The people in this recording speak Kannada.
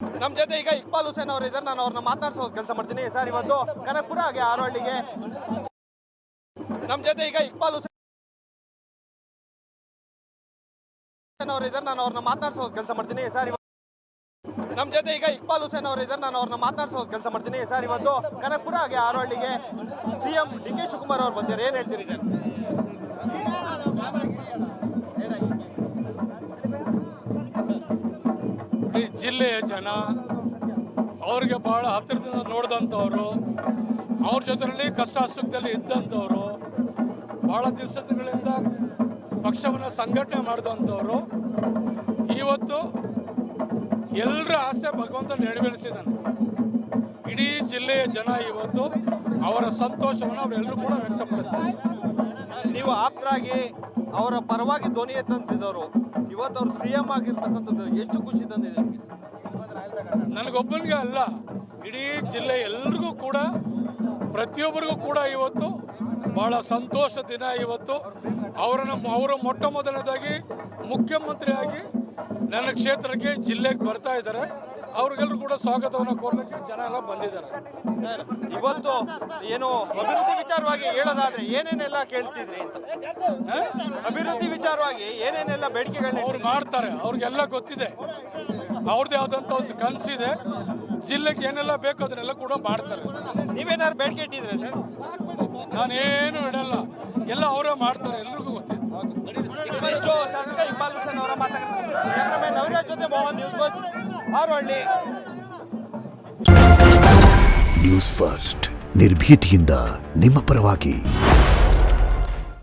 ನಮ್ಮ ಜೊತೆ ಈಗ ಇಕ್ಬಾಲ್ ಹುಸೇನ್ ಅವರು ಇದ್ದಾರೆ. ನಾನು ಅವ್ರನ್ನ ಮಾತಾಡ್ಸೋದು ಕೆಲಸ ಮಾಡ್ತೀನಿ ಸರ್. ಇವತ್ತು ಕನಕಪುರ ಹಾಗೆ ಆರೋಹಳ್ಳಿಗೆ ನಮ್ಮ ಜೊತೆ ಈಗ ಇಕ್ಬಾಲ್ ಹುಸೇನ್ ಅವರು ಇದ್ದಾರೆ. ನಾನು ಅವ್ರನ್ನ ಮಾತಾಡ್ಸೋದು ಕೆಲಸ ಮಾಡ್ತೀನಿ ಸರ್. ನಮ್ಮ ಜೊತೆ ಈಗ ಇಕ್ಬಾಲ್ ಹುಸೇನ್ ಅವರು ಇದ್ದಾರೆ. ನಾನು ಅವ್ರನ್ನ ಮಾತಾಡ್ಸೋದು ಕೆಲಸ ಮಾಡ್ತೀನಿ ಸರ್. ಇವತ್ತು ಕನಕಪುರ ಹಾಗೆ ಆರೋಹಳ್ಳಿಗೆ ಸಿಎಂ ಡಿ.ಕೆ. ಶಿವಕುಮಾರ್ ಅವರು ಬಂದಿದ್ದಾರೆ. ಏನ್ ಹೇಳ್ತೀರಿ ಸರ್? ಈ ಜಿಲ್ಲೆಯ ಜನ ಅವ್ರಿಗೆ ಬಹಳ ಹತ್ತಿರದಿಂದ ನೋಡಿದಂಥವ್ರು, ಅವ್ರ ಜೊತೆಯಲ್ಲಿ ಕಷ್ಟ ಸುಖದಲ್ಲಿ ಇದ್ದಂಥವ್ರು, ಬಹಳ ದಿವಸಗಳಿಂದ ಪಕ್ಷವನ್ನು ಸಂಘಟನೆ ಮಾಡಿದಂಥವ್ರು, ಇವತ್ತು ಎಲ್ಲರ ಆಸೆ ಭಗವಂತ ನೆರವೇರಿಸಿದ್ದಾನೆ. ಇಡೀ ಜಿಲ್ಲೆಯ ಜನ ಇವತ್ತು ಅವರ ಸಂತೋಷವನ್ನು ಅವರೆಲ್ಲರೂ ಕೂಡ ವ್ಯಕ್ತಪಡಿಸ್ತಾರೆ. ನೀವು ಆಪ್ತರಾಗಿ ಅವರ ಪರವಾಗಿ ಧ್ವನಿ ಎತ್ತಂತಿದ್ದವರು ಇವತ್ತು ಅವ್ರು ಸಿಎಂ ಆಗಿರ್ತಕ್ಕಂಥದ್ದು ಎಷ್ಟು ಖುಷಿ ತಂದಿದೆ? ನನಗೊಬ್ಬನಿಗೆ ಅಲ್ಲ, ಇಡೀ ಜಿಲ್ಲೆ ಎಲ್ರಿಗೂ ಕೂಡ, ಪ್ರತಿಯೊಬ್ಬರಿಗೂ ಕೂಡ ಇವತ್ತು ಬಹಳ ಸಂತೋಷ ದಿನ. ಇವತ್ತು ಅವರು ಮೊಟ್ಟ ಮೊದಲನೇದಾಗಿ ಮುಖ್ಯಮಂತ್ರಿಯಾಗಿ ನನ್ನ ಕ್ಷೇತ್ರಕ್ಕೆ ಜಿಲ್ಲೆಗೆ ಬರ್ತಾ ಇದ್ದಾರೆ. ಅವ್ರಿಗೆಲ್ಲರೂ ಕೂಡ ಸ್ವಾಗತವನ್ನು ಕೋರಲಿಕ್ಕೆ ಜನ ಎಲ್ಲ ಬಂದಿದ್ದಾರೆ. ಇವತ್ತು ಏನು ಅಭಿವೃದ್ಧಿ ವಿಚಾರವಾಗಿ ಹೇಳೋದಾದ್ರೆ ಏನೇನೆಲ್ಲ ಕೇಳ್ತಿದ್ರಿ ಅಂತ? ಅಭಿವೃದ್ಧಿ ವಿಚಾರವಾಗಿ ಏನೇನೆಲ್ಲ ಬೇಡಿಕೆಗಳನ್ನ ಅವ್ರು ಮಾಡ್ತಾರೆ, ಅವ್ರಿಗೆಲ್ಲ ಗೊತ್ತಿದೆ. ಅವ್ರದ್ದೇ ಆದಂಥ ಒಂದು ಕನಸಿದೆ. ಜಿಲ್ಲೆಗೆ ಏನೆಲ್ಲ ಬೇಕು ಅದನ್ನೆಲ್ಲ ಕೂಡ ಮಾಡ್ತಾರೆ. ನೀವೇನಾದ್ರು ಬೇಡಿಕೆ ಇಟ್ಟಿದ್ರೆ ಸರ್? ನಾನೇನು ಇಡಲ್ಲ, ಎಲ್ಲ ಅವರೇ ಮಾಡ್ತಾರೆ, ಎಲ್ರಿಗೂ ಗೊತ್ತಿದೆ. ಇಷ್ಟು ಶಾಸಕ ಇಕ್ಬಾಲ್ ಹುಸೇನ್ ಅವರ ಮಾತಾಡ್ತಾರೆ. ನವರಾಜ್ ಜೊತೆ Mohan, news first, Arohalli. News first ನಿರ್ಭೀತಿಯಿಂದ ನಿಮ್ಮ ಪರವಾಗಿ.